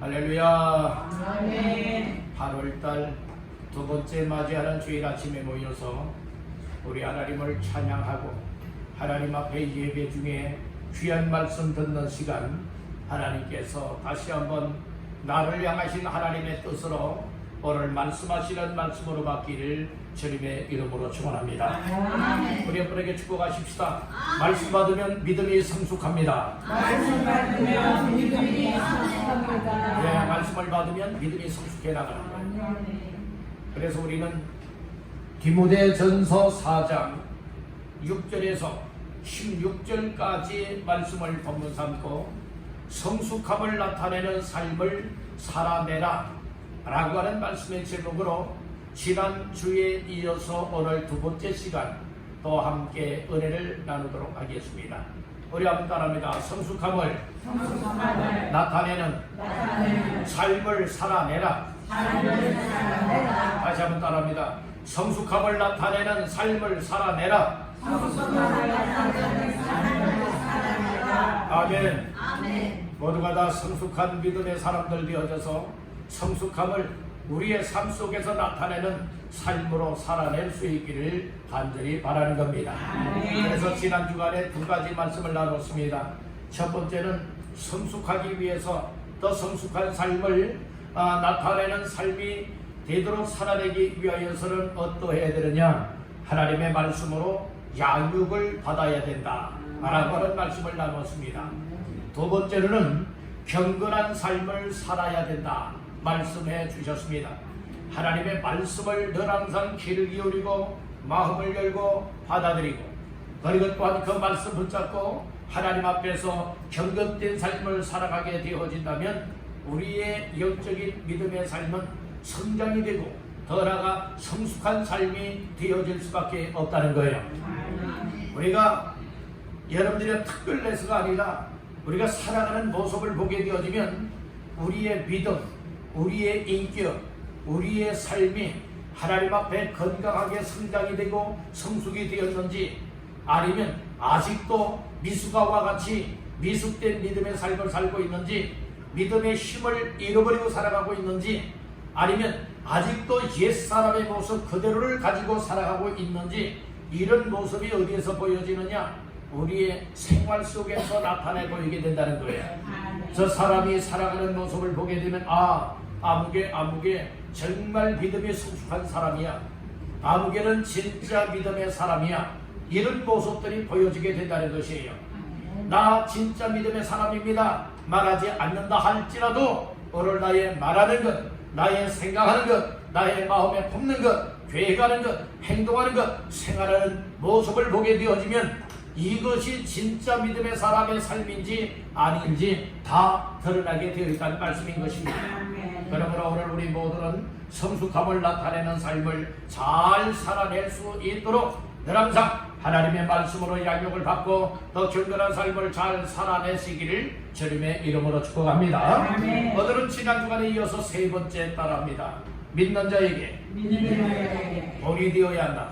할렐루야. 아멘. 8월달 두 번째 맞이하는 주일 아침에 모여서 우리 하나님을 찬양하고 하나님 앞에 예배 중에 귀한 말씀 듣는 시간, 하나님께서 다시 한번 나를 향하신 하나님의 뜻으로 오늘 말씀하시는 말씀으로 받기를 주님의 이름으로 축원합니다. 우리 여러분에게 축복하십시다. 말씀 받으면 믿음이 성숙합니다. 말씀 받으면 믿음이 성숙합니다. 네, 말씀을 받으면 믿음이 성숙해 나가는 거예요. 그래서 우리는 디모데전서 4장 6절에서 16절까지 말씀을 본문 삼고 성숙함을 나타내는 삶을 살아내라 라고 하는 말씀의 제목으로 지난주에 이어서 오늘 두 번째 시간 또 함께 은혜를 나누도록 하겠습니다. 우리 한번 따라합니다. 성숙함을 나타내는 삶을 살아내라. 다시 한번 따라합니다. 성숙함을 나타내는 삶을 살아내라. 아멘. 모두가 다 성숙한 믿음의 사람들 되어져서 성숙함을 우리의 삶 속에서 나타내는 삶으로 살아낼 수 있기를 간절히 바라는 겁니다. 그래서 지난 주간에 두 가지 말씀을 나눴습니다. 첫 번째는 성숙하기 위해서 더 성숙한 삶을 나타내는 삶이 되도록 살아내기 위하여서는 어떠해야 되느냐? 하나님의 말씀으로 양육을 받아야 된다 라고 하는 말씀을 나눴습니다. 두 번째로는 경건한 삶을 살아야 된다 말씀해 주셨습니다. 하나님의 말씀을 늘 항상 귀를 기울이고 마음을 열고 받아들이고, 그리고 또한 그 말씀 붙잡고 하나님 앞에서 경건된 삶을 살아가게 되어진다면 우리의 영적인 믿음의 삶은 성장이 되고 더 나아가 성숙한 삶이 되어질 수밖에 없다는 거예요. 우리가 여러분들의 특별해서가 아니라 우리가 살아가는 모습을 보게 되어지면 우리의 믿음, 우리의 인격, 우리의 삶이 하나님 앞에 건강하게 성장이 되고 성숙이 되었는지, 아니면 아직도 미숙아와 같이 미숙된 믿음의 삶을 살고 있는지, 믿음의 힘을 잃어버리고 살아가고 있는지, 아니면 아직도 옛사람의 모습 그대로를 가지고 살아가고 있는지, 이런 모습이 어디에서 보여지느냐? 우리의 생활 속에서 나타내 보이게 된다는 거예요. 저 사람이 살아가는 모습을 보게 되면 아무개 정말 믿음이 성숙한 사람이야, 아무개는 진짜 믿음의 사람이야, 이런 모습들이 보여지게 된다는 것이에요. 나 진짜 믿음의 사람입니다 말하지 않는다 할지라도 오늘 나의 말하는 것, 나의 생각하는 것, 나의 마음에 품는 것, 계획하는 것, 행동하는 것, 생활하는 모습을 보게 되어지면 이것이 진짜 믿음의 사람의 삶인지 아닌지 다 드러나게 되어 있다는 말씀인 것입니다. 그러므로 오늘 우리 모두는 성숙함을 나타내는 삶을 잘 살아낼 수 있도록 늘 항상 하나님의 말씀으로 양육을 받고 더 경건한 삶을 잘 살아내시기를 주님의 이름으로 축복합니다. 오늘은 지난 주간에 이어서 세 번째 따라합니다. 믿는 자에게 본이 되어야 한다.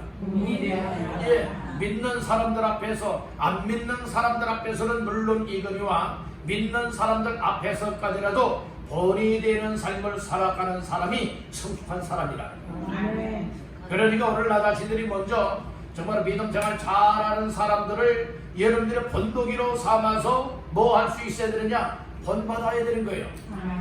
믿는 사람들 앞에서, 안 믿는 사람들 앞에서는 물론 이거니와 믿는 사람들 앞에서까지라도 본이 되는 삶을 살아가는 사람이 성숙한 사람이라는 거예요. 그러니까 오늘 나 자신들이 먼저 정말 믿음 생활 잘하는 사람들을 여러분들의 본보기로 삼아서 뭐 할 수 있어야 되느냐? 본받아야 되는 거예요.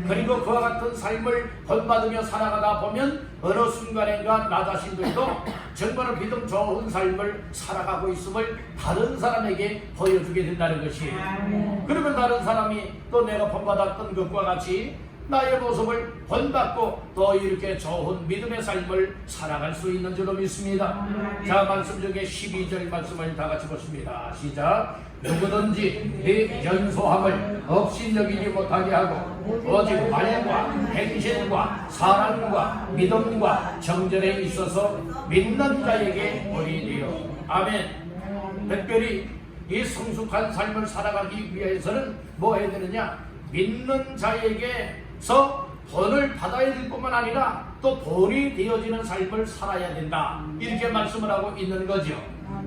그리고 그와 같은 삶을 본받으며 살아가다 보면 어느 순간인가 나 자신들도 정말 믿음 좋은 삶을 살아가고 있음을 다른 사람에게 보여주게 된다는 것이에요. 그러면 다른 사람이 또 내가 본받았던 것과 같이 나의 모습을 본받고 또 이렇게 좋은 믿음의 삶을 살아갈 수 있는 줄로 믿습니다. 자, 말씀 중에 12절 말씀을 다 같이 보십니다. 시작. 누구든지 네 연소함을 업신여기지 못하게 하고 오직 말과 행실과 사랑과 믿음과 정절에 있어서 믿는 자에게 본이 되어. 아멘. 특별히 이 성숙한 삶을 살아가기 위해서는 뭐 해야 되느냐? 믿는 자에게서 본을 받아야 될 뿐만 아니라 또 본이 되어지는 삶을 살아야 된다, 이렇게 말씀을 하고 있는 거죠.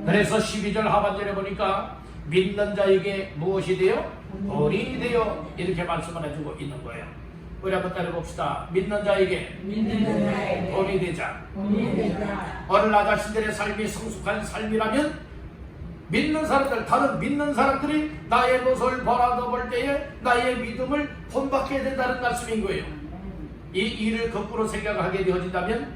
그래서 12절 하반절에 보니까 믿는 자에게 무엇이 되어? 본이 되어, 이렇게 말씀을 해주고 있는 거예요. 우리 한번 따라봅시다. 믿는 자에게 믿는 자에게 본이 되자. 본이 되자. 오늘 나 자신들의 삶이 성숙한 삶이라면 믿는 사람들, 다른 믿는 사람들이 나의 모습을 바라볼 때에 나의 믿음을 본받게 된다는 말씀인 거예요. 이 일을 거꾸로 생각하게 되어진다면,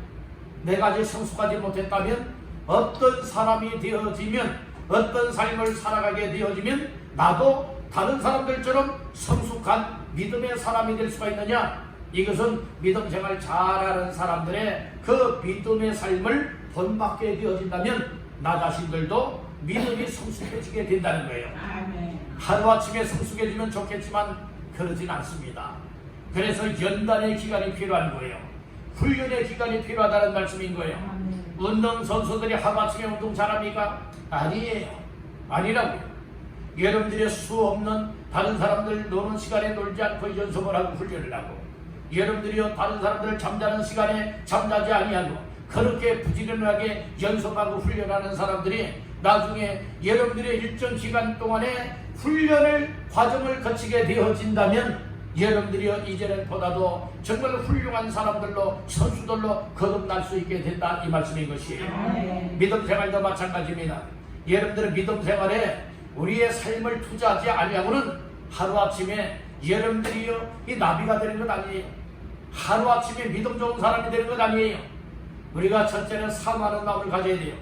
내가 아직 성숙하지 못했다면, 어떤 사람이 되어지면, 어떤 삶을 살아가게 되어지면 나도 다른 사람들처럼 성숙한 믿음의 사람이 될 수가 있느냐? 이것은 믿음 생활 잘하는 사람들의 그 믿음의 삶을 본받게 되어진다면 나 자신들도 믿음이 성숙해지게 된다는 거예요. 아멘. 하루아침에 성숙해지면 좋겠지만 그러진 않습니다. 그래서 연단의 기간이 필요한 거예요. 훈련의 기간이 필요하다는 말씀인 거예요. 아멘. 운동선수들이 하루아침에 운동 잘합니까? 아니에요. 아니라고요. 여러분들이 수 없는 다른 사람들 노는 시간에 놀지 않고 연습을 하고 훈련을 하고, 여러분들이 다른 사람들 잠자는 시간에 잠자지 아니하고 그렇게 부지런하게 연습하고 훈련하는 사람들이 나중에 여러분들의 일정 기간 동안에 훈련을 과정을 거치게 되어진다면 여러분들이 이전보다도 정말 훌륭한 사람들로, 선수들로 거듭날 수 있게 된다, 이 말씀인 것이에요. 아멘. 믿음 생활도 마찬가지입니다. 여러분들은 믿음 생활에 우리의 삶을 투자하지 아니하고는 하루아침에 여러분들이요 이 나비가 되는 것 아니에요. 하루아침에 믿음 좋은 사람이 되는 것 아니에요. 우리가 첫째는 사모하는 마음을 가져야 돼요.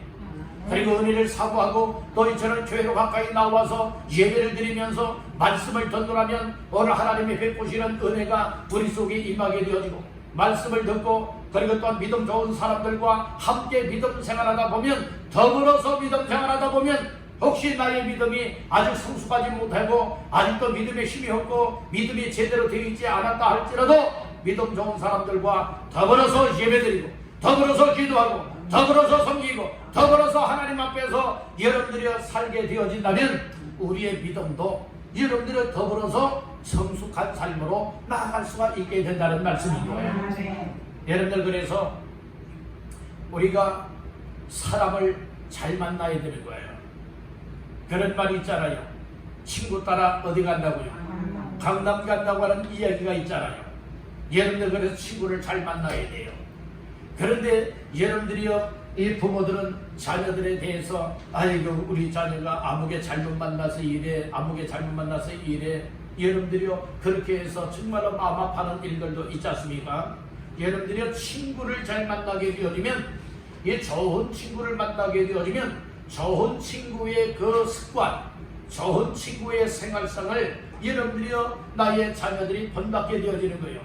그리고 은혜를 사모하고 또 이처럼 교회로 가까이 나와서 예배를 드리면서 말씀을 전도하면 오늘 하나님이 베푸시는 은혜가 우리 속에 임하게 되어지고, 말씀을 듣고 그리고 또한 믿음 좋은 사람들과 함께 믿음 생활하다 보면, 더불어서 믿음 생활하다 보면 혹시 나의 믿음이 아직 성숙하지 못하고 아직도 믿음에 힘이 없고 믿음이 제대로 되어 있지 않았다 할지라도 믿음 좋은 사람들과 더불어서 예배드리고 더불어서 기도하고 더불어서 섬기고 더불어서 하나님 앞에서 여러분들이 살게 되어진다면 우리의 믿음도 여러분들이 더불어서 성숙한 삶으로 나아갈 수가 있게 된다는 말씀인 거예요. 아멘. 여러분들, 그래서 우리가 사람을 잘 만나야 되는 거예요. 그런 말이 있잖아요. 친구 따라 어디 간다고요? 강남 간다고 하는 이야기가 있잖아요. 여러분들, 그래서 친구를 잘 만나야 돼요. 그런데 여러분들이요, 이 부모들은 자녀들에 대해서 아이고 우리 자녀가 아무개 잘못 만나서 이래, 아무개 잘못 만나서 이래, 여러분들이요 그렇게 해서 정말로 마음 아파하는 일들도 있지 않습니까? 여러분들이요 친구를 잘 만나게 되어지면, 이 좋은 친구를 만나게 되어지면 좋은 친구의 그 습관, 좋은 친구의 생활상을 여러분들이요 나의 자녀들이 본받게 되어지는 거예요.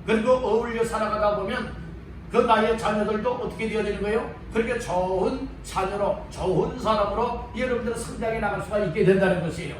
그리고 어울려 살아가다 보면 그 나의 자녀들도 어떻게 되어지는 거예요? 그렇게 좋은 자녀로, 좋은 사람으로 여러분들은 성장해 나갈 수가 있게 된다는 것이에요.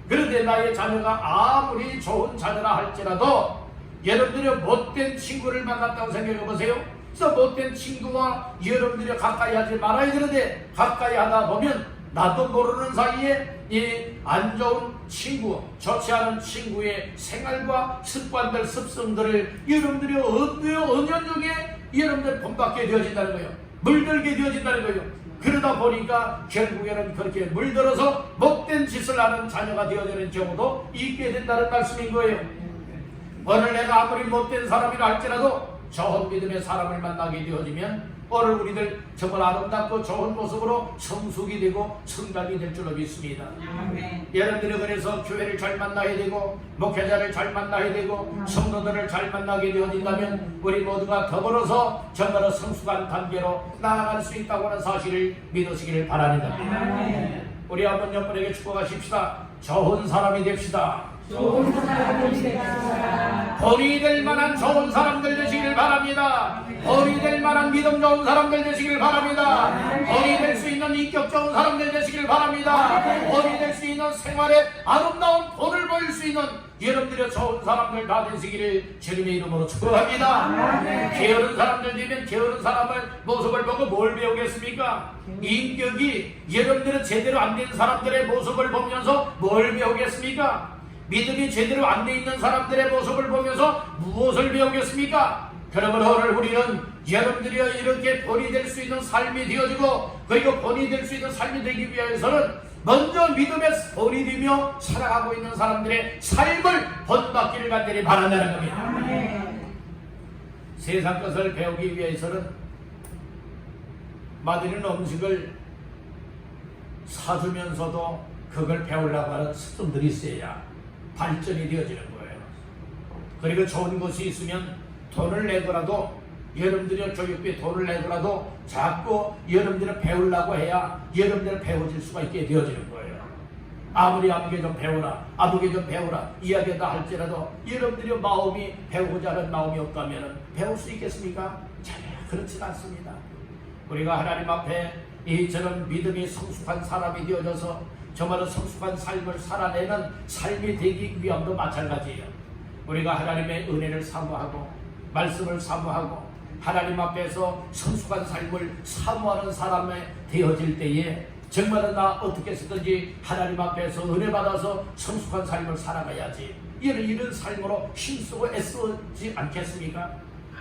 그런데 나의 자녀가 아무리 좋은 자녀라 할지라도 여러분들이 못된 친구를 만났다고 생각해 보세요. 그래서 못된 친구와 여러분들이 가까이 하지 말아야 되는데 가까이 하다 보면 나도 모르는 사이에 이 안 좋은 친구, 좋지 않은 친구의 생활과 습관들, 습성들을 여러분들이 은연중에 여러분들 본받게 되어진다는 거예요. 물들게 되어진다는 거예요. 그러다 보니까 결국에는 그렇게 물들어서 못된 짓을 하는 자녀가 되어지는 경우도 있게 된다는 말씀인 거예요. 오늘 내가 아무리 못된 사람이라 할지라도 좋은 믿음의 사람을 만나게 되어지면 오늘 우리들 정말 아름답고 좋은 모습으로 성숙이 되고 성장이 될 줄로 믿습니다. 아멘. 여러분들이 그래서 교회를 잘 만나야 되고 목회자를 잘 만나야 되고 성도들을 잘 만나게 되어진다면 우리 모두가 더불어서 정말로 성숙한 단계로 나아갈 수 있다고 하는 사실을 믿으시기를 바라는 겁니다. 아멘. 우리 한번 옆분에게 축복하십시다. 좋은 사람이 됩시다. 좋은 사람이 되시라. 본이 될 만한 좋은 사람들 되시기를 바랍니다. 본이 될 만한 믿음 좋은 사람들 되시기를 바랍니다. 본이 될 수 있는 인격 좋은 사람들 되시기를 바랍니다. 본이 될 수 있는 생활에 아름다운 본을 보일 수 있는 여러분들의 좋은 사람들 다 되시기를 주님의 이름으로 축복합니다. 게으른 사람들 되면 게으른 사람의 모습을 보고 뭘 배우겠습니까? 인격이 여러분들은 제대로 안 된 사람들의 모습을 보면서 뭘 배우겠습니까? 믿음이 제대로 안 돼 있는 사람들의 모습을 보면서 무엇을 배우겠습니까? 그러면 오늘 우리는 여러분들이 이렇게 본이 될 수 있는 삶이 되어지고 그리고 본이 될 수 있는 삶이 되기 위해서는 먼저 믿음의 본이 되며 살아가고 있는 사람들의 삶을 본받기를 간절히 바란다는 겁니다. 아멘. 세상 것을 배우기 위해서는 맛있는 음식을 사주면서도 그걸 배우려고 하는 스승들이 있어야 발전이 되어지는 거예요. 그리고 좋은 것이 있으면 돈을 내더라도, 여러분들이 교육비에 돈을 내더라도 자꾸 여러분들이 배우려고 해야 여러분들이 배워질 수가 있게 되어지는 거예요. 아무리 아무게 좀 배우라, 아무게 좀 배우라 이야기한다 할지라도 여러분들이 마음이 배우고자 하는 마음이 없다면 배울 수 있겠습니까? 전혀 그렇지 않습니다. 우리가 하나님 앞에 이처럼 믿음이 성숙한 사람이 되어져서 정말로 성숙한 삶을 살아내는 삶이 되기 위함도 마찬가지예요. 우리가 하나님의 은혜를 사모하고 말씀을 사모하고 하나님 앞에서 성숙한 삶을 사모하는 사람이 되어질 때에 정말로 나 어떻게 했든지 하나님 앞에서 은혜 받아서 성숙한 삶을 살아가야지, 이런 삶으로 힘쓰고 애쓰지 않겠습니까?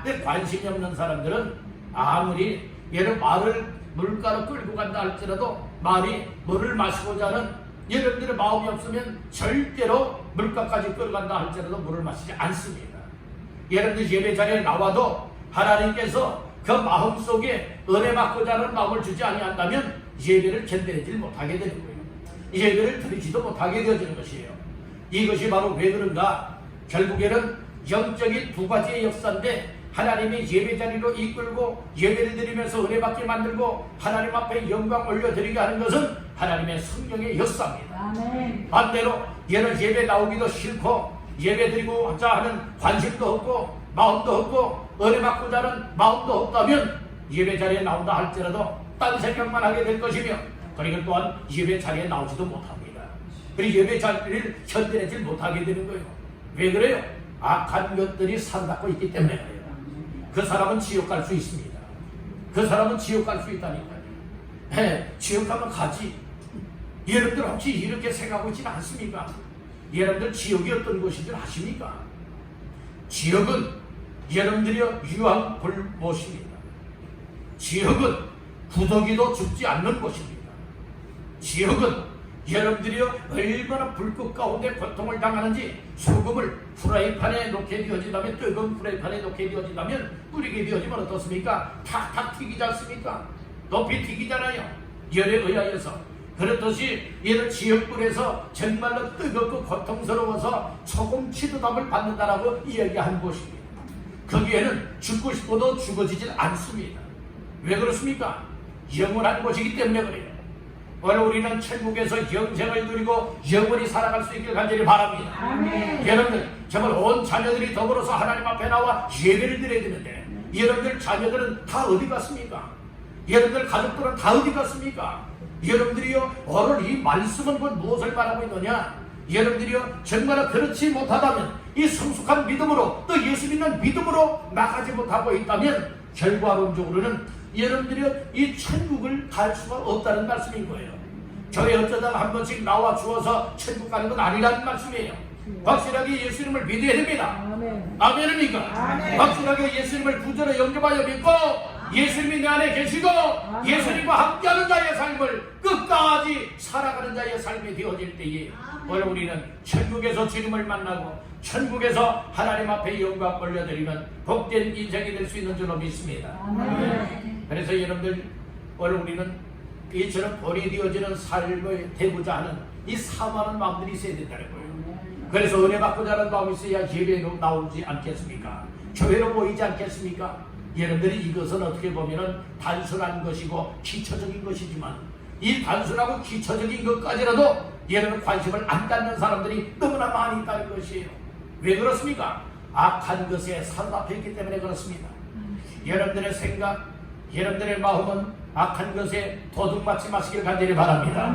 근데 관심이 없는 사람들은 아무리 얘는 말을 물가로 끌고 간다 할지라도 말이 물을 마시고자 하는 여러분들의 마음이 없으면 절대로 물가까지 끌어간다 할지라도 물을 마시지 않습니다. 여러분들 예배 자리에 나와도 하나님께서 그 마음속에 은혜 받고자 하는 마음을 주지 아니한다면 예배를 견뎌내지 못하게 되는 거예요. 예배를 드리지도 못하게 되어지는 것이에요. 이것이 바로 왜 그런가? 결국에는 영적인 두 가지의 역사인데, 하나님이 예배 자리로 이끌고 예배를 드리면서 은혜 받게 만들고 하나님 앞에 영광 올려드리게 하는 것은 하나님의 성령의 역사입니다. 아멘. 반대로 얘는 예배 나오기도 싫고 예배 드리고자 하는 관심도 없고 마음도 없고 은혜 받고자 하는 마음도 없다면 예배 자리에 나온다 할지라도 딴 생각만 하게 될 것이며, 그리고 또한 예배 자리에 나오지도 못합니다. 그리고 예배 자리를 견뎌내지 못하게 되는 거예요. 왜 그래요? 악한 것들이 사로잡고 있기 때문에 그래요. 그 사람은 지옥 갈 수 있습니다. 그 사람은 지옥 갈 수 있다니까요. 지옥 가면 가지. 여러분들 혹시 이렇게 생각하고 있지는 않습니까? 여러분들 지옥이 어떤 곳인 줄 아십니까? 지옥은 여러분들이요 유황불못입니다. 지옥은 구더기도 죽지 않는 곳입니다. 지옥은 여러분들이요 얼마나 불꽃 가운데 고통을 당하는지, 소금을 프라이팬에 놓게 되어진다면, 뜨거운 프라이팬에 놓게 되어진다면 뿌리게 되어지면 어떻습니까? 탁탁 튀기지 않습니까? 높이 튀기잖아요, 열에 의하여서. 그렇듯이 얘는 지옥불에서 정말로 뜨겁고 고통스러워서 초금치도담을 받는다라고 이야기한 곳입니다. 거기에는 죽고 싶어도 죽어지질 않습니다. 왜 그렇습니까? 영원한 곳이기 때문에 그래요. 오늘 우리는 천국에서 영생을 누리고 영원히 살아갈 수 있길 간절히 바랍니다. 아멘. 여러분들 정말 온 자녀들이 더불어서 하나님 앞에 나와 예배를 드려야 되는데, 여러분들 자녀들은 다 어디 갔습니까? 여러분들 가족들은 다 어디 갔습니까? 여러분들이요 오늘 이 말씀은 곧 무엇을 말하고 있느냐? 여러분들이요 정말 그렇지 못하다면, 이 성숙한 믿음으로 또 예수 믿는 믿음으로 나가지 못하고 있다면 결과론적으로는 여러분들이 이 천국을 갈 수가 없다는 말씀인 거예요. 저희 어쩌다가 한 번씩 나와 주어서 천국 가는 건 아니라는 말씀이에요. 확실하게 예수님을 믿어야 됩니다. 아멘. 아멘입니까? 아멘. 확실하게 예수님을 구주로 영접하여 믿고 예수님이 내 안에 계시고 예수님과 함께하는 자의 삶을 끝까지 살아가는 자의 삶이 되어질 때에 오늘 우리는 천국에서 주님을 만나고 천국에서 하나님 앞에 영광 올려드리는 복된 인생이 될 수 있는 줄로 믿습니다. 아멘. 그래서 여러분들 오늘 우리는 이처럼 본이 되어지는 삶을 되고자 하는 이 사모하는 마음들이 있어야 된다는 거예요. 그래서 은혜 받고자 하는 마음이 있어야 예배로 나오지 않겠습니까? 교회로 모이지 않겠습니까? 여러분들이 이것은 어떻게 보면 단순한 것이고 기초적인 것이지만, 이 단순하고 기초적인 것까지라도 여러분 관심을 안 갖는 사람들이 너무나 많이 있다는 것이에요. 왜 그렇습니까? 악한 것에 사로잡혀 있기 때문에 그렇습니다. 여러분들의 생각, 여러분들의 마음은 악한 것에 도둑맞지 마시길 간절히 바랍니다.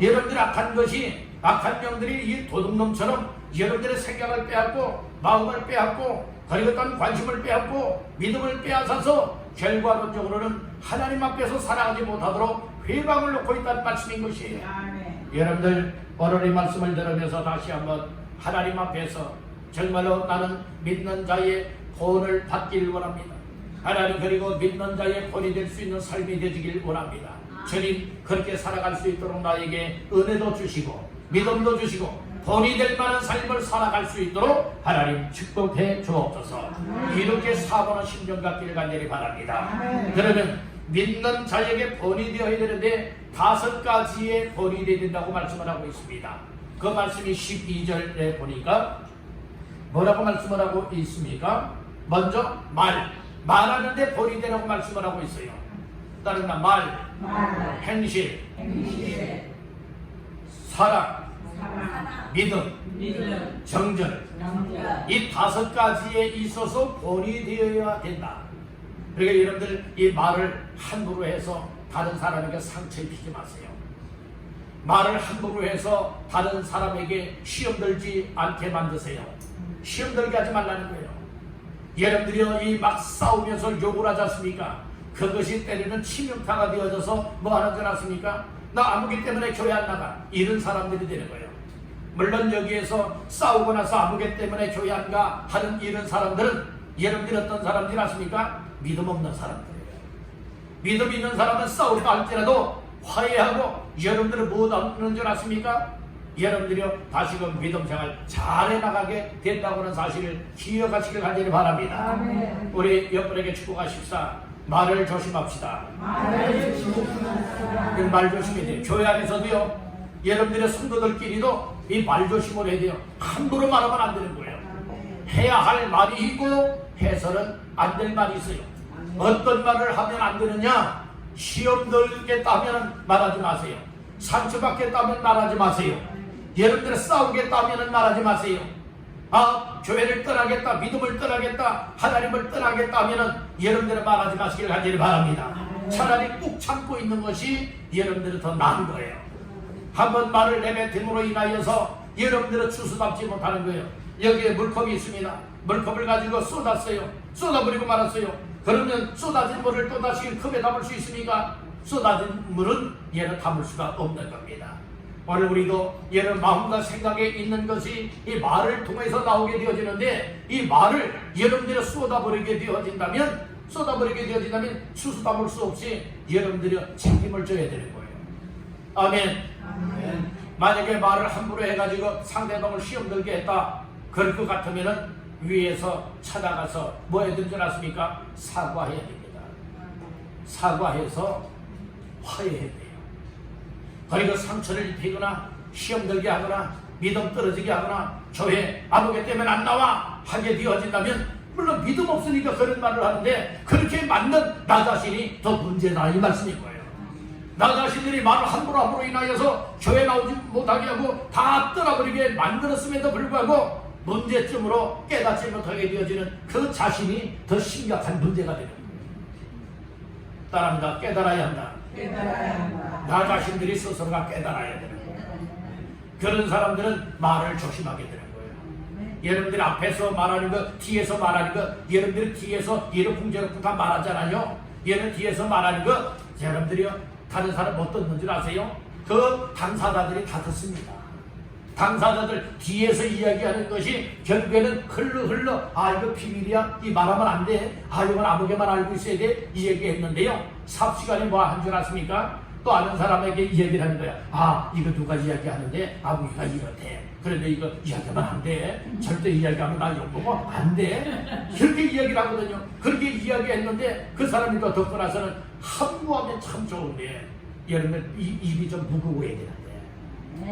여러분들 악한 것이, 악한 영들이 이 도둑놈처럼 여러분들의 생각을 빼앗고 마음을 빼앗고 그리고 또한 관심을 빼앗고 믿음을 빼앗아서 결과론적으로는 하나님 앞에서 살아가지 못하도록 회방을 놓고 있다는 말씀인 것이에요. 아멘. 여러분들 오늘 이 말씀을 들으면서 다시 한번 하나님 앞에서 정말로 나는 믿는 자의 본을 받길 원합니다. 하나님, 그리고 믿는 자의 본이 될 수 있는 삶이 되시길 원합니다. 주님 그렇게 살아갈 수 있도록 나에게 은혜도 주시고 믿음도 주시고 본이 될 만한 삶을 살아갈 수 있도록 하나님 축복해 주옵소서. 이렇게 사모하는 심정 갖기를 간절히 바랍니다. 그러면 믿는 자에게 본이 되어야 되는데 5가지의 본이 되어야 된다고 말씀을 하고 있습니다. 그 말씀이 12절에 보니까 뭐라고 말씀을 하고 있습니까? 먼저 말하는데 본이 되라고 말씀을 하고 있어요. 다른 말, 행실, 사랑, 믿음, 정절. 이 5가지에 있어서 본이 되어야 된다. 그러니까 여러분들 이 말을 함부로 해서 다른 사람에게 상처 입히지 마세요. 말을 함부로 해서 다른 사람에게 시험 들지 않게 만드세요. 시험 들게 하지 말라는 거예요. 여러분들이요 이 막 싸우면서 욕을 하지 않습니까? 그것이 때리는 치명타가 되어져서 뭐 하는 줄 아십니까? 나 아무개 때문에 교회 안 나가, 이런 사람들이 되는 거예요. 물론 여기에서 싸우고 나서 아무개 때문에 교회 안 가 하는 이런 사람들은 여러분들이 어떤 사람들이 아십니까? 믿음 없는 사람들이에요. 믿음 있는 사람은 싸우다 할지라도 화해하고, 여러분들은 뭐 하는 줄 아십니까? 여러분들이요 다시금 믿음 생활 잘 해나가게 된다고는 사실을 기억하시길 간절히 바랍니다. 아멘. 우리 옆분에게 축복하십사. 말을 조심합시다. 말 조심해야 돼요. 교회 안에서도요 여러분들의 성도들끼리도 이 말 조심을 해야 돼요. 함부로 말하면 안 되는 거예요. 해야 할 말이 있고 해서는 안 될 말이 있어요. 어떤 말을 하면 안 되느냐? 시험 들겠다 하면 말하지 마세요. 상처받겠다 하면 말하지 마세요. 여러분들 싸우겠다 하면 말하지 마세요. 교회를 떠나겠다, 믿음을 떠나겠다, 하나님을 떠나겠다 하면 여러분들은 말하지 마시길 간절히 바랍니다. 차라리 꾹 참고 있는 것이 여러분들은 더 나은 거예요. 한번 말을 내뱉음으로 인하여서 여러분들은 추수담지 못하는 거예요. 여기에 물컵이 있습니다. 물컵을 가지고 쏟았어요. 쏟아버리고 말았어요. 그러면 쏟아진 물을 또다시 컵에 담을 수 있습니까? 쏟아진 물은 얘는 담을 수가 없는 겁니다. 오늘 우리도 얘는 마음과 생각에 있는 것이 이 말을 통해서 나오게 되어지는데, 이 말을 여러분들이 쏟아버리게 되어진다면 추수 담을 수 없이 여러분들이 책임을 져야 되는 거예요. 아멘. 만약에 말을 함부로 해가지고 상대방을 시험 들게 했다, 그럴 것 같으면은 위에서 찾아가서 뭐 해야 되는 줄 아십니까? 사과해야 됩니다. 사과해서 화해해야 돼요. 그리고 상처를 입히거나 시험 들게 하거나 믿음 떨어지게 하거나 교회 아무개 때문에 안 나와 하게 되어진다면, 물론 믿음 없으니까 그런 말을 하는데 그렇게 맞는 나 자신이 더 문제다 이 말씀인 거예요. 나 자신들이 말을 함부로 인하여서 교회 나오지 못하게 하고 다 떠나버리게 만들었음에도 불구하고 문제점으로 깨닫지 못하게 되어지는 그 자신이 더 심각한 문제가 되는 거예요. 따라합니다. 깨달아야 한다. 나 자신들이 스스로가 깨달아야 되는 거예요. 그런 사람들은 말을 조심하게 되는 거예요. 여러분들이 앞에서 말하는 거, 뒤에서 말하는 거, 여러분들이 뒤에서 이러쿵저러쿵 다 말하잖아요. 얘는 뒤에서 말하는 거 여러분들이요 다른 사람 못 듣는 줄 아세요? 그 당사자들이 다 듣습니다. 당사자들 뒤에서 이야기하는 것이 결국에는 흘러 이거 비밀이야, 이 말하면 안 돼, 이건 아무개만 알고 있어야 돼, 이 얘기했는데요 삽시간에 뭐 한 줄 아십니까? 또 아는 사람에게 이 얘기를 하는 거야. 이거 누가 이야기하는데 아무개가 이렇대, 그런데 이거 이야기하면 안 돼, 절대 이야기하면 나 욕보고 안 돼, 그렇게 이야기를 하거든요. 그렇게 이야기했는데 그 사람이 또 듣고 나서는 함구하면 참 좋은데 여러분 입이 좀 무거워야 되는데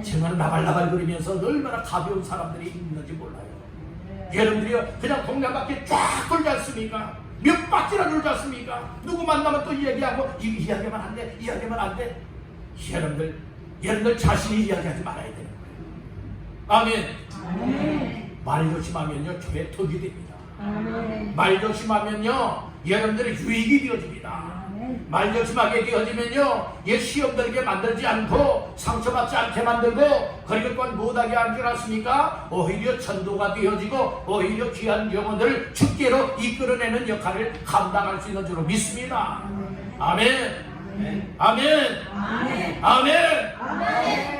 정말 나발나발 거리면서 얼마나 가벼운 사람들이 있는지 몰라요. 여러분들이요 그냥 동네 바퀴 쫙 돌지 않습니까? 몇 바퀴나 돌지 않습니까? 누구 만나면 또 이야기하고 이야기하면 안 돼, 이야기하면 안 돼. 여러분들 자신이 이야기하지 말아야 되는 거예요. 아멘. 말 조심하면요 교회 덕이 됩니다. 말 조심하면요 여러분들이 유익이 되어집니다. 말 조심하게 되어지면요 시험 들게 만들지 않고 상처받지 않게 만들고, 그리고 또한 못하게 한 줄 아십니까? 오히려 전도가 되어지고 오히려 귀한 영혼들을 주께로 이끌어내는 역할을 감당할 수 있는 줄로 믿습니다. 아멘.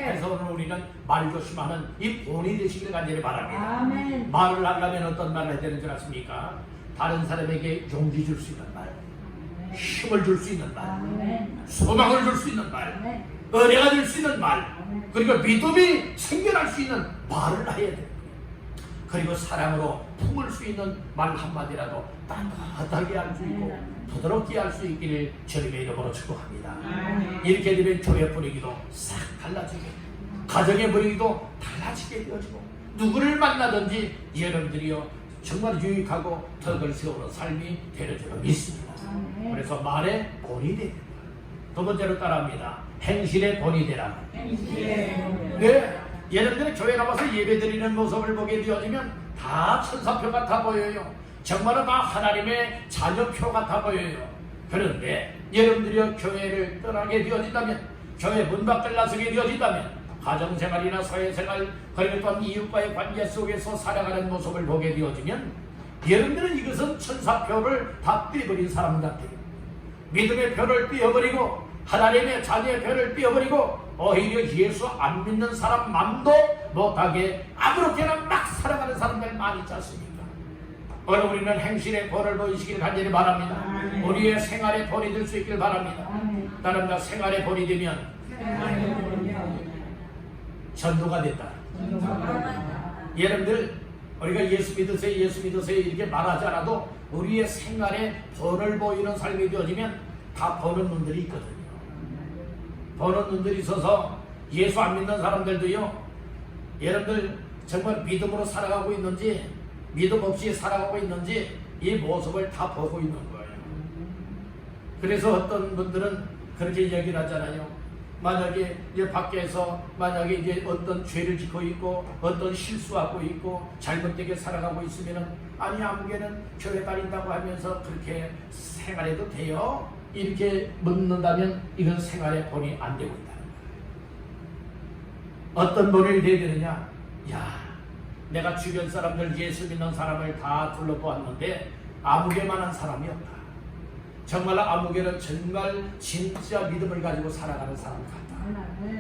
그래서 오늘 우리는 말 조심하는 이 본이 되시길 간절히 바랍니다. 말을 하려면 어떤 말을 해야 되는 줄 아십니까? 다른 사람에게 용기 줄 수 있는 말, 힘을 줄 수 있는 말, 아멘. 소망을 줄 수 있는 말, 아멘. 은혜가 될 수 있는 말, 아멘. 그리고 믿음이 생겨날 수 있는 말을 해야 됩니다. 그리고 사랑으로 품을 수 있는 말 한마디라도 따뜻하게 할 수 있고 부드럽게 할 수 있기를 주님의 이름으로 축복합니다. 이렇게 되면 교회 분위기도 싹 달라지게, 가정의 분위기도 달라지게 되어지고, 누구를 만나든지 여러분들이요 정말 유익하고 덕을 세우는 삶이 되는 줄로 믿습니다. 그래서 말에 본이 됩니다. 두 번째로 따라합니다. 행실의 본이 되라. 네, 여러분들이 교회 나와서 예배 드리는 모습을 보게 되어지면 다 천사표 같아 보여요. 정말로 다 하나님의 자녀표 같아 보여요. 그런데 여러분들이 교회를 떠나게 되어진다면, 교회 문 밖을 나서게 되어진다면, 가정생활이나 사회생활, 그리고 또한 이웃과의 관계 속에서 살아가는 모습을 보게 되어지면 여러분들은 이것은 천사표를 다 떼어버린 사람 같아요. 믿음의 표를 떼어버리고 하나님의 자녀의 표를 떼어버리고 오히려 예수 안 믿는 사람 맘도 못하게 아무렇게나 막 살아가는 사람들 많이 있지 않습니까? 오늘 우리는 행실의 본을 보이시길 간절히 바랍니다. 우리의 생활의 본이 될 수 있길 바랍니다. 따릅니다. 생활의 본이 되면 전도가 됐다. 여러분들 우리가 예수 믿으세요 예수 믿으세요 이렇게 말하지 않아도 우리의 생활에 본을 보이는 삶이 되어지면 다 보는 눈들이 있거든요. 보는 눈들이 있어서 예수 안 믿는 사람들도요, 여러분들 정말 믿음으로 살아가고 있는지 믿음 없이 살아가고 있는지 이 모습을 다 보고 있는 거예요. 그래서 어떤 분들은 그렇게 얘기를 하잖아요. 만약에 이제 밖에서 만약에 이제 어떤 죄를 짓고 있고 어떤 실수하고 있고 잘못되게 살아가고 있으면은 아니 아무개는 교회 다닌다고 하면서 그렇게 생활해도 돼요? 이렇게 묻는다면 이건 생활의 본이 안 되고 있다는 거예요. 어떤 본이 돼야 되느냐? 야, 내가 주변 사람들 예수 믿는 사람을 다 둘러보았는데 아무개만한 사람이 없다. 정말 아무개는 정말 진짜 믿음을 가지고 살아가는 사람 같다.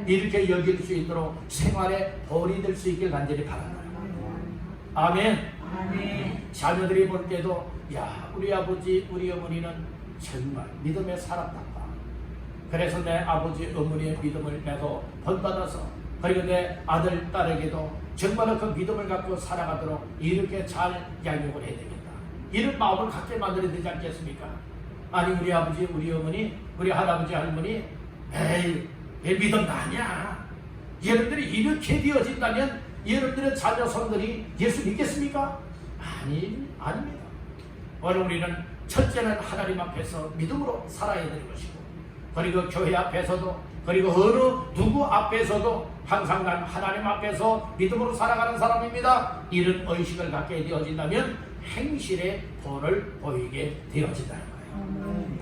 이렇게 여길 수 있도록 생활의 본이 될 수 있길 간절히 바랍니다. 아멘. 자녀들이 볼 때도 야, 우리 아버지 우리 어머니는 정말 믿음의 사람답다. 그래서 내 아버지 어머니의 믿음을 내도 본받아서 그리고 내 아들 딸에게도 정말 그 믿음을 갖고 살아가도록 이렇게 잘 양육을 해야 되겠다. 이런 마음을 갖게 만들어야 되지 않겠습니까? 아니 우리 아버지 우리 어머니 우리 할아버지 할머니 에이 믿음 아니야. 여러분들이 이렇게 되어진다면 여러분들의 자녀 손들이 예수 믿겠습니까? 아닙니다. 오늘 우리는 첫째는 하나님 앞에서 믿음으로 살아야 되는 것이고, 그리고 교회 앞에서도 그리고 어느 누구 앞에서도 항상 난 하나님 앞에서 믿음으로 살아가는 사람입니다. 이런 의식을 갖게 되어진다면 행실의 본을 보이게 되어진다는 거예요.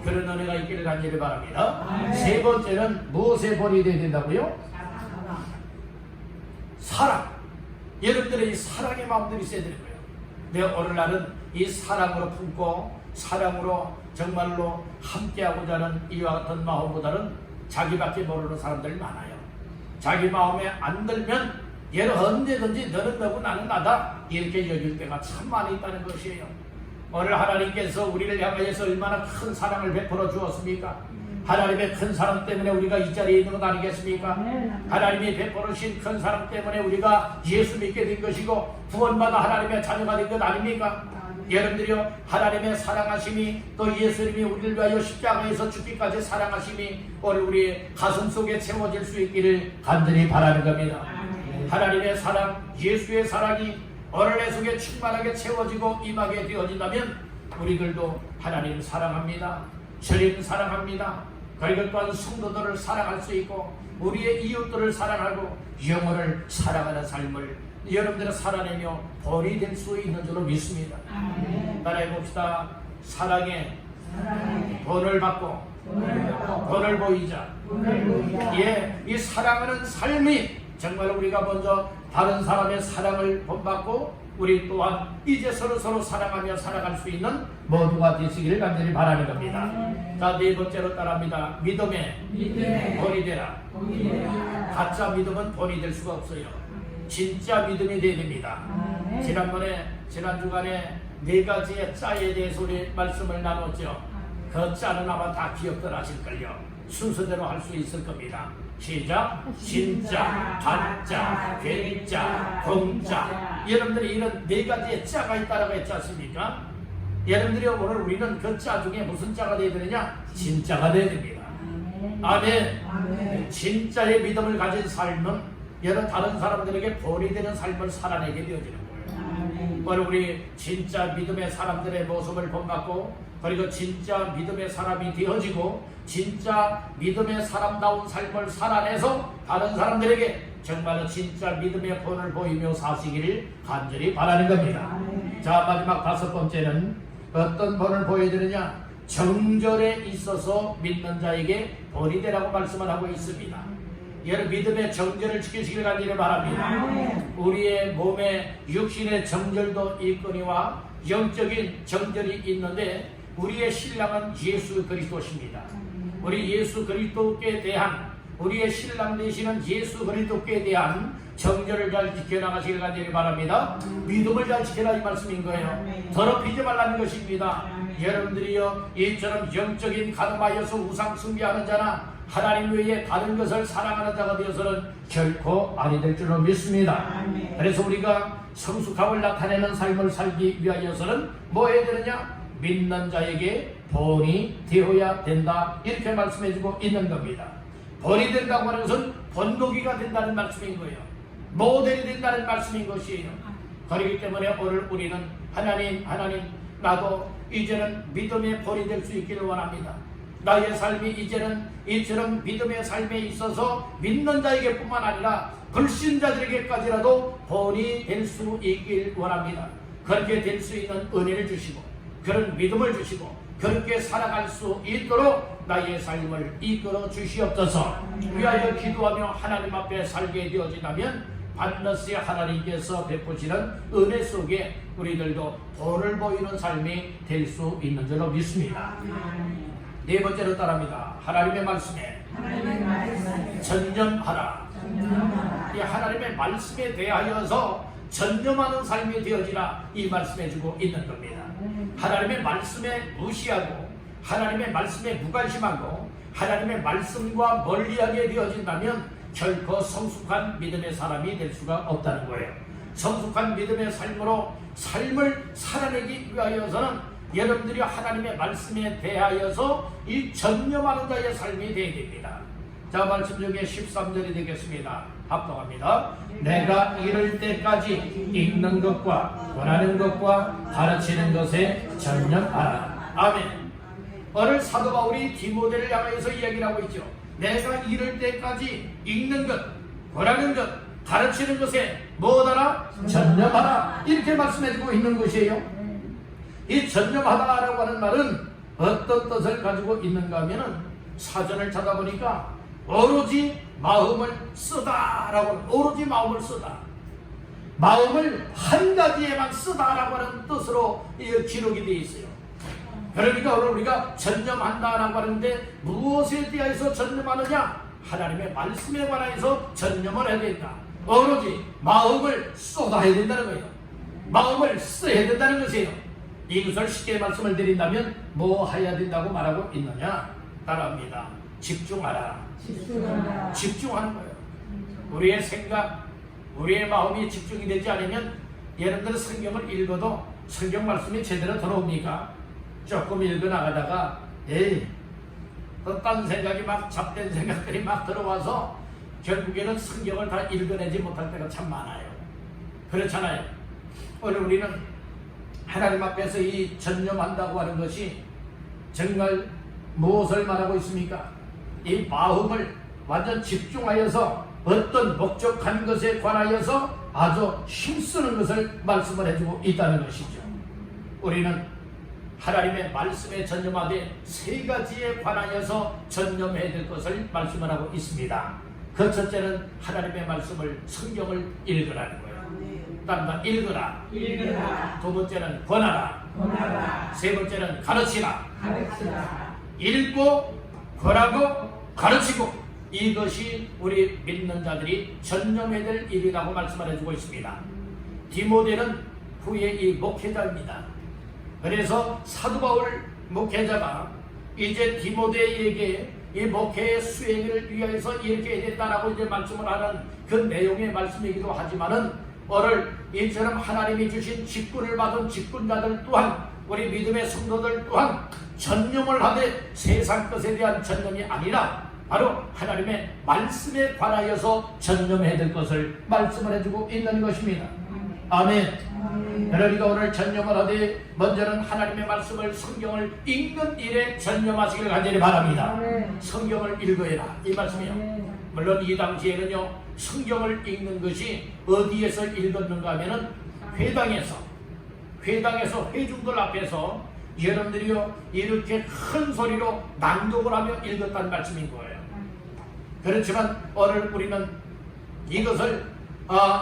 그런 은혜가 있기를 간절히 바랍니다. 세 번째는 무엇의 본이 되어야 된다고요? 사랑. 여러분들의 이 사랑의 마음들이 있어야 되는 거예요. 내가 오늘날은 이 사랑으로 품고 사랑으로 정말로 함께하고자 하는 이와 같은 마음보다는 자기밖에 모르는 사람들이 많아요. 자기 마음에 안 들면 얘는 언제든지 너는 너고 나는 나다 이렇게 여길 때가 참 많이 있다는 것이에요. 오늘 하나님께서 우리를 향하여서 얼마나 큰 사랑을 베풀어 주었습니까? 하나님의 큰 사랑 때문에 우리가 이 자리에 있는 것 아니겠습니까? 하나님이 베풀으신 큰 사랑 때문에 우리가 예수 믿게 된 것이고 구원받아 하나님의 자녀가 된 것 아닙니까? 여러분들이요, 하나님의 사랑하심이 또 예수님이 우리를 위하여 십자가에서 죽기까지 사랑하심이 오늘 우리의 가슴 속에 채워질 수 있기를 간절히 바라는 겁니다. 하나님의 사랑, 예수의 사랑이 오늘 내 속에 충만하게 채워지고 임하게 되어진다면 우리들도 하나님을 사랑합니다. 주님 사랑합니다. 그리고 또한 성도들을 사랑할 수 있고 우리의 이웃들을 사랑하고 영혼을 사랑하는 삶을 여러분들은 살아내며 본이 될 수 있는 줄로 믿습니다. 따라해 봅시다. 사랑에 본을 받고 본을 보이자. 예, 이 사랑하는 삶이 정말 우리가 먼저 다른 사람의 사랑을 본받고 우리 또한 이제 서로 사랑하며 살아갈 수 있는 모두가 되시기를 간절히 바라는 겁니다. 자, 네 번째로 따라합니다. 믿음에 본이 되라. 가짜 믿음은 본이 될 수가 없어요. 진짜 믿음이 되어야 됩니다. 지난주간에 네 가지의 짜에 대해서 우리 말씀을 나눴죠. 걷지 않은 아마 다 기억들 하실걸요. 순서대로 할 수 있을 겁니다. 시작. 진짜, 가짜, 괴짜, 공짜. 여러분들이 이런 네 가지의 짜가 있다라고 했지 않습니까? 여러분들이 오늘 우리는 그 짜 중에 무슨 짜가 되어야 되느냐? 진짜가 되어야 됩니다. 아멘. 진짜의 믿음을 가진 삶은 여러 다른 사람들에게 본이 되는 삶을 살아내게 되어지는 거예요. 오늘 우리 진짜 믿음의 사람들의 모습을 본받고, 그리고 진짜 믿음의 사람이 되어지고 진짜 믿음의 사람다운 삶을 살아내서 다른 사람들에게 정말로 진짜 믿음의 본을 보이며 사시기를 간절히 바라는 겁니다. 자, 마지막 다섯 번째는 어떤 본을 보여드리냐? 정절에 있어서 믿는 자에게 본이 되라고 말씀을 하고 있습니다. 여러분, 믿음의 정절을 지키시길 간절히 바랍니다. 우리의 몸에 육신의 정절도 있거니와 영적인 정절이 있는데, 우리의 신랑은 예수 그리스도십니다. 우리 예수 그리스도께 대한, 우리의 신랑 되시는 예수 그리스도께 대한 정절을 잘 지켜나가시길 간절히 바랍니다. 믿음을 잘 지켜라 이 말씀인 거예요. 더럽히지 말라는 것입니다. 여러분들이요, 이처럼 영적인 가늠하여서 우상 숭배하는 자나 하나님 외에 다른 것을 사랑하는 자가 되어서는 결코 아니 될 줄로 믿습니다. 그래서 우리가 성숙함을 나타내는 삶을 살기 위하여서는 뭐 해야 되느냐? 믿는 자에게 본이 되어야 된다, 이렇게 말씀해주고 있는 겁니다. 본이 된다고 하는 것은 본보기가 된다는 말씀인 거예요. 모델이 된다는 말씀인 것이에요. 그렇기 때문에 오늘 우리는 하나님 나도 이제는 믿음의 본이 될 수 있기를 원합니다. 나의 삶이 이제는 이처럼 믿음의 삶에 있어서 믿는 자에게 뿐만 아니라 불신자들에게까지라도 본이 될 수 있길 원합니다. 그렇게 될 수 있는 은혜를 주시고 그런 믿음을 주시고 그렇게 살아갈 수 있도록 나의 삶을 이끌어 주시옵소서. 위하여 기도하며 하나님 앞에 살게 되어진다면 반드시 하나님께서 베푸시는 은혜 속에 우리들도 본을 보이는 삶이 될 수 있는 줄로 믿습니다. 네 번째로 따라합니다. 하나님의 말씀에 전념하라. 이 하나님의 말씀에 대하여서 전념하는 삶이 되어지라, 이 말씀해주고 있는 겁니다. 하나님의 말씀에 무시하고 하나님의 말씀에 무관심하고 하나님의 말씀과 멀리하게 되어진다면 결코 성숙한 믿음의 사람이 될 수가 없다는 거예요. 성숙한 믿음의 삶으로 삶을 살아내기 위하여서는 여러분들이 하나님의 말씀에 대하여서 이 전념하는 자의 삶이 되어야 됩니다. 자, 말씀 중에 13절이 되겠습니다. 합독합니다. 내가 이럴 때까지 읽는 것과 권하는 것과 가르치는 것에 전념하라. 아멘. 오늘 사도 바울이 디모데를 향해서 이야기를 하고 있죠. 내가 이럴 때까지 읽는 것, 권하는 것, 가르치는 것에 뭐하라? 전념하라. 이렇게 말씀해주고 있는 것이에요. 이 전념하다라고 하는 말은 어떤 뜻을 가지고 있는가 하면은 사전을 찾아보니까 오로지 마음을 쓰다라고, 오로지 마음을 쓰다, 마음을 한 가지에만 쓰다라고 하는 뜻으로 기록이 되어 있어요. 그러니까 오늘 우리가 전념한다라고 하는데 무엇에 대해서 전념하느냐? 하나님의 말씀에 관해서 전념을 해야 된다. 오로지 마음을 쏟아야 된다는 거예요. 마음을 써야 된다는 것이에요. 이것을 쉽게 말씀을 드린다면 뭐 해야 된다고 말하고 있느냐? 따라합니다. 집중하라. 집중하는 거예요. 우리의 생각, 우리의 마음이 집중이 되지 않으면 여러분들 성경을 읽어도 성경 말씀이 제대로 들어옵니까? 조금 읽어 나가다가 또 딴 생각이 막 잡된 생각들이 막 들어와서 결국에는 성경을 다 읽어내지 못할 때가 참 많아요. 그렇잖아요. 오늘 우리는 하나님 앞에서 이 전념한다고 하는 것이 정말 무엇을 말하고 있습니까? 이 마음을 완전 집중하여서 어떤 목적한 것에 관하여서 아주 힘쓰는 것을 말씀을 해주고 있다는 것이죠. 우리는 하나님의 말씀에 전념하되 세 가지에 관하여서 전념해야 될 것을 말씀을 하고 있습니다. 그 첫째는 하나님의 말씀을, 성경을 읽으라는 거예요. 따라 읽으라. 두 번째는 권하라. 세 번째는 가르치라. 읽고 권하고 가르치고, 이것이 우리 믿는 자들이 전념해야 될 일이라고 말씀을 해주고 있습니다. 디모데는 후에 이 목회자입니다. 그래서 사도 바울 목회자가 이제 디모데에게 이 목회의 수행을 위해서 이렇게 해야 된다라고 이제 말씀을 하는 그 내용의 말씀이기도 하지만은 오늘 이처럼 하나님이 주신 직분을 받은 직분자들 또한 우리 믿음의 성도들 또한 전념을 하되 세상 것에 대한 전념이 아니라 바로 하나님의 말씀에 관하여서 전념해야 될 것을 말씀을 해주고 있는 것입니다. 아멘. 그러니까 오늘 전념을 하되 먼저는 하나님의 말씀을 성경을 읽는 일에 전념하시길 간절히 바랍니다. 성경을 읽어야 이 말씀이요. 물론 이 당시에는요 성경을 읽는 것이 어디에서 읽었는가 하면은 회당에서 회중들 앞에서 여러분들이요 이렇게 큰 소리로 낭독을 하며 읽었다는 말씀인 거예요. 그렇지만 오늘 우리는 이것을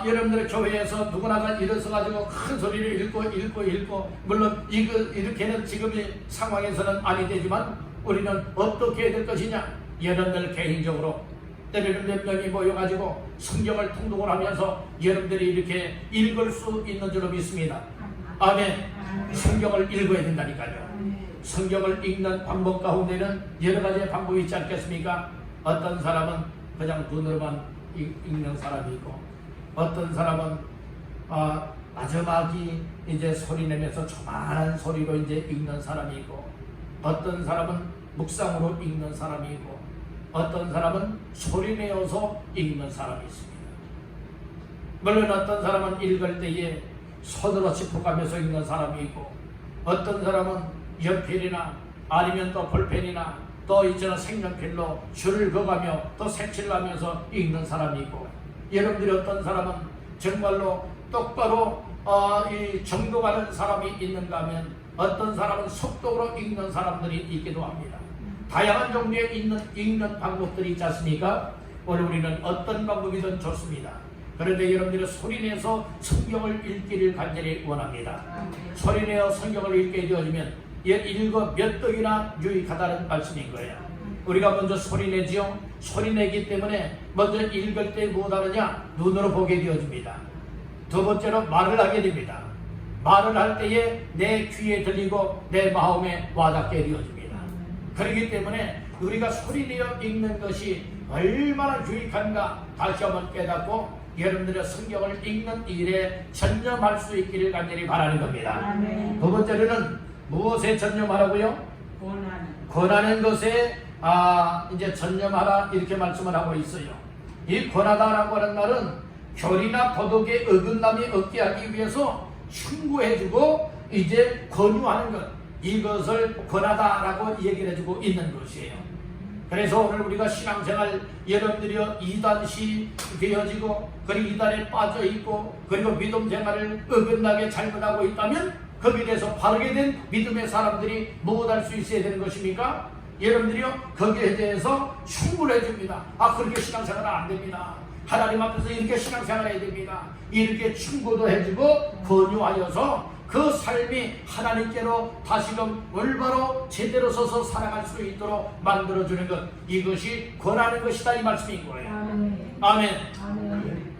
여러분들의 교회에서 누구나 일어서 가지고 큰 소리를 읽고 물론 이렇게는 지금의 상황에서는 아니 되지만 우리는 어떻게 해야 될 것이냐, 여러분들 개인적으로 때로는 몇 명이 모여가지고 성경을 통독을 하면서 여러분들이 이렇게 읽을 수 있는 줄로 믿습니다. 아멘. 성경을 읽어야 된다니까요. 성경을 읽는 방법 가운데는 여러 가지의 방법이 있지 않겠습니까? 어떤 사람은 그냥 눈으로만 읽는 사람이 있고, 어떤 사람은 마지막이 이제 소리 내면서 조만한 소리로 이제 읽는 사람이 있고, 어떤 사람은 묵상으로 읽는 사람이 있고, 어떤 사람은 소리 내어서 읽는 사람이 있습니다. 물론 어떤 사람은 읽을 때에 손으로 짚어가면서 읽는 사람이 있고, 어떤 사람은 연필이나 아니면 또 볼펜이나 또 이처럼 색연필로 줄을 그어가며 또 색칠하면서 읽는 사람이 있고, 여러분들이 어떤 사람은 정말로 똑바로 이 정독하는 사람이 있는가 하면 어떤 사람은 속독으로 읽는 사람들이 있기도 합니다. 다양한 종류의 읽는 방법들이 있지 않습니까? 오늘 우리는 어떤 방법이든 좋습니다. 그런데 여러분들이 소리내서 성경을 읽기를 간절히 원합니다. 소리내어 성경을 읽게 되어지면 읽어 몇 덕이나 유익하다는 말씀인 거예요. 우리가 먼저 소리내지요. 소리내기 때문에 먼저 읽을 때 무엇하느냐? 눈으로 보게 되어집니다. 두 번째로 말을 하게 됩니다. 말을 할 때에 내 귀에 들리고 내 마음에 와닿게 되어집니다. 그렇기 때문에 우리가 소리내어 읽는 것이 얼마나 유익한가 다시 한번 깨닫고 여러분들의 성경을 읽는 일에 전념할 수 있기를 간절히 바라는 겁니다. 두 번째로는 무엇에 전념하라고요? 권하는 것에 이제 전념하라 이렇게 말씀을 하고 있어요. 이 권하다라고 하는 말은 교리나 도덕의 어긋남이 없게 하기 위해서 충고해주고 이제 권유하는 것, 이것을 권하다라고 얘기를 해주고 있는 것이에요. 그래서 오늘 우리가 신앙생활 여러분들이 이단시 되어지고 그리고 이단에 빠져있고 그리고 믿음 생활을 어긋나게 잘못하고 있다면 거기에 대해서 바르게 된 믿음의 사람들이 무엇할 수 있어야 되는 것입니까? 여러분들이요 거기에 대해서 충고를 해줍니다. 그렇게 신앙생활은 안 됩니다. 하나님 앞에서 이렇게 신앙생활 해야 됩니다. 이렇게 충고도 해주고 권유하여서 그 삶이 하나님께로 다시금 올바로 제대로 서서 살아갈 수 있도록 만들어주는 것, 이것이 권하는 것이다 이 말씀인 거예요. 아멘.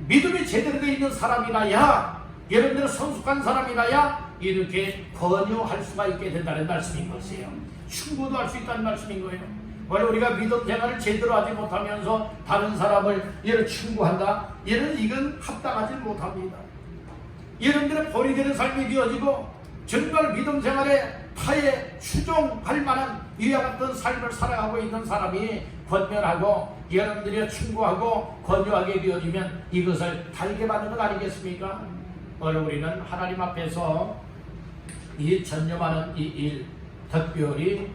믿음이 제대로 되어 있는 사람이라야, 여러분들은 성숙한 사람이라야 이렇게 권유할 수가 있게 된다는 말씀인 것이에요. 충고도 할 수 있다는 말씀인 거예요. 원래 우리가 믿음 생활을 제대로 하지 못하면서 다른 사람을 이런 충고한다, 이건 합당하지 못합니다. 여러분들은 본이 되는 삶이 되어지고 정말 믿음 생활에 타에 추종할 만한 이와 같은 삶을 살아가고 있는 사람이 권면하고 여러분들이 충고하고 권유하게 되어지면 이것을 달게 받는 것 아니겠습니까? 오늘 우리는 하나님 앞에서 이 전념하는 이 일, 특별히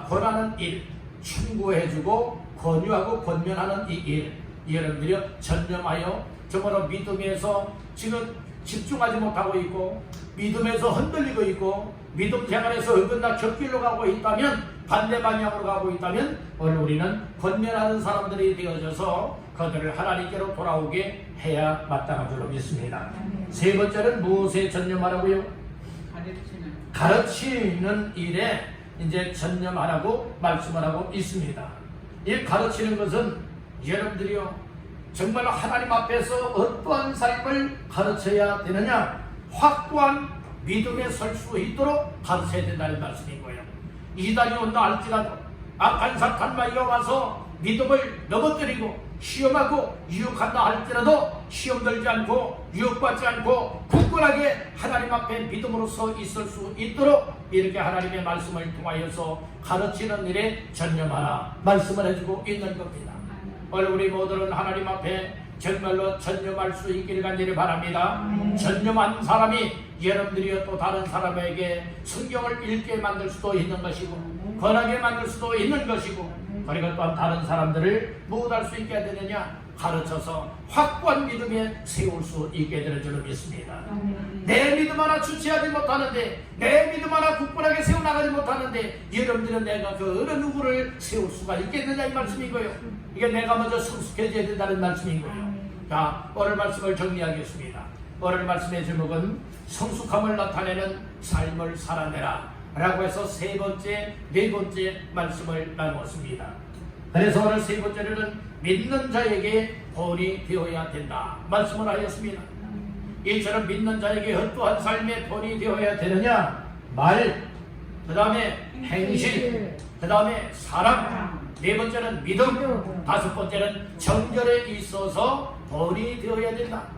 권하는 일, 충고해주고 권유하고 권면하는 이 일, 여러분들이 전념하여 정말로 믿음에서 지금 집중하지 못하고 있고 믿음에서 흔들리고 있고 믿음 생활에서 어긋나 곁길로 가고 있다면, 반대 방향으로 가고 있다면 오늘 우리는 권면하는 사람들이 되어져서 그들을 하나님께로 돌아오게 해야 마땅한 줄로 믿습니다. 세 번째는 무엇에 전념하라고요? 가르치는 일에 이제 전념하라고 말씀을 하고 있습니다. 이 가르치는 것은 여러분들이요 정말로 하나님 앞에서 어떠한 삶을 가르쳐야 되느냐, 확고한 믿음에 설 수 있도록 가르쳐야 된다는 말씀인 거예요. 이단이 온다 할지라도 악한 사탄만 이어와서 믿음을 넘어뜨리고 시험하고 유혹한다 할지라도 시험 들지 않고 유혹받지 않고 굳건하게 하나님 앞에 믿음으로 서 있을 수 있도록 이렇게 하나님의 말씀을 통하여서 가르치는 일에 전념하라 말씀을 해주고 있는 겁니다. 오늘 우리 모두는 하나님 앞에 정말로 전념할 수 있기를 간절히 바랍니다. 전념한 사람이 여러분들이여 또 다른 사람에게 성경을 읽게 만들 수도 있는 것이고 권하게 만들 수도 있는 것이고 그리고 또한 다른 사람들을 무엇할 수 있게 되느냐 가르쳐서 확고한 믿음에 세울 수 있게 되는 줄로 믿습니다. 내 믿음 하나 주체하지 못하는데 내 믿음 하나 굳건하게 세워나가지 못하는데 여러분들은 내가 그 어느 누구를 세울 수가 있겠느냐 이 말씀이고요. 이게 내가 먼저 성숙해져야 된다는 말씀이고요. 자, 오늘 말씀을 정리하겠습니다. 오늘 말씀의 제목은 성숙함을 나타내는 삶을 살아내라 라고 해서 세 번째, 네 번째 말씀을 나누었습니다. 그래서 오늘 세 번째로는 믿는 자에게 본이 되어야 된다 말씀을 하였습니다. 이처럼 믿는 자에게 어떠한 삶의 본이 되어야 되느냐 말, 그 다음에 행실, 그 다음에 사랑, 네 번째는 믿음, 다섯 번째는 정결에 있어서 본이 되어야 된다.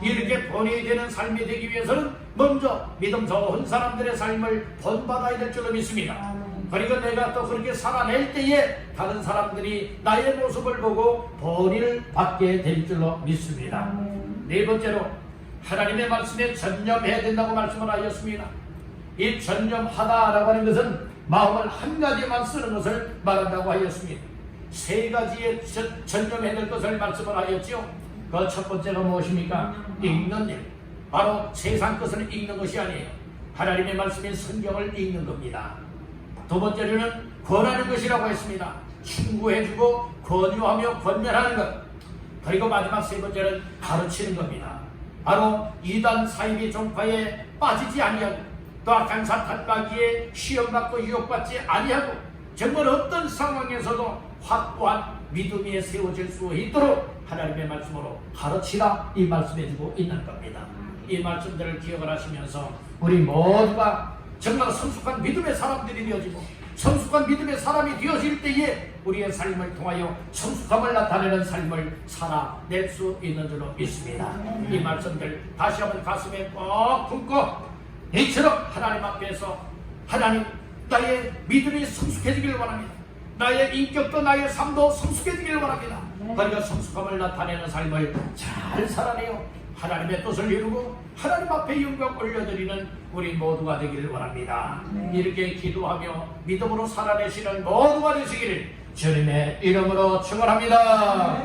이렇게 본이 되는 삶이 되기 위해서는 먼저 믿음 좋은 사람들의 삶을 본받아야 될 줄로 믿습니다. 그리고 내가 또 그렇게 살아낼 때에 다른 사람들이 나의 모습을 보고 본의를 받게 될 줄로 믿습니다. 네 번째로 하나님의 말씀에 전념해야 된다고 말씀을 하였습니다. 이 전념하다라고 하는 것은 마음을 한 가지만 쓰는 것을 말한다고 하였습니다. 세 가지의 전념해야 될 것을 말씀을 하였죠. 그 첫 번째가 무엇입니까? 읽는 일. 바로 세상 것을 읽는 것이 아니에요. 하나님의 말씀인 성경을 읽는 겁니다. 두 번째로는 권하는 것이라고 했습니다. 충고해주고 권유하며 권면하는 것. 그리고 마지막 세 번째는 가르치는 겁니다. 바로 이단 사이비 종파에 빠지지 아니하고 또 악한 사탄 마귀에 시험받고 유혹받지 아니하고 정말 어떤 상황에서도 확고한 믿음이 세워질 수 있도록 하나님의 말씀으로 가르치라 이 말씀해주고 있는 겁니다. 이 말씀들을 기억을 하시면서 우리 모두가 정말 성숙한 믿음의 사람들이 되어지고 성숙한 믿음의 사람이 되어질 때에 우리의 삶을 통하여 성숙함을 나타내는 삶을 살아낼 수 있는 줄로 믿습니다. 이 말씀들 다시 한번 가슴에 꼭 품고 이처럼 하나님 앞에서 하나님 나의 믿음이 성숙해지기를 원합니다. 나의 인격도 나의 삶도 성숙해지기를 원합니다. 그러니까 성숙함을 나타내는 삶을 잘 살아내요 하나님의 뜻을 이루고 하나님 앞에 영광 올려드리는 우리 모두가 되기를 원합니다. 이렇게 기도하며 믿음으로 살아내시는 모두가 되시기를 주님의 이름으로 축원합니다.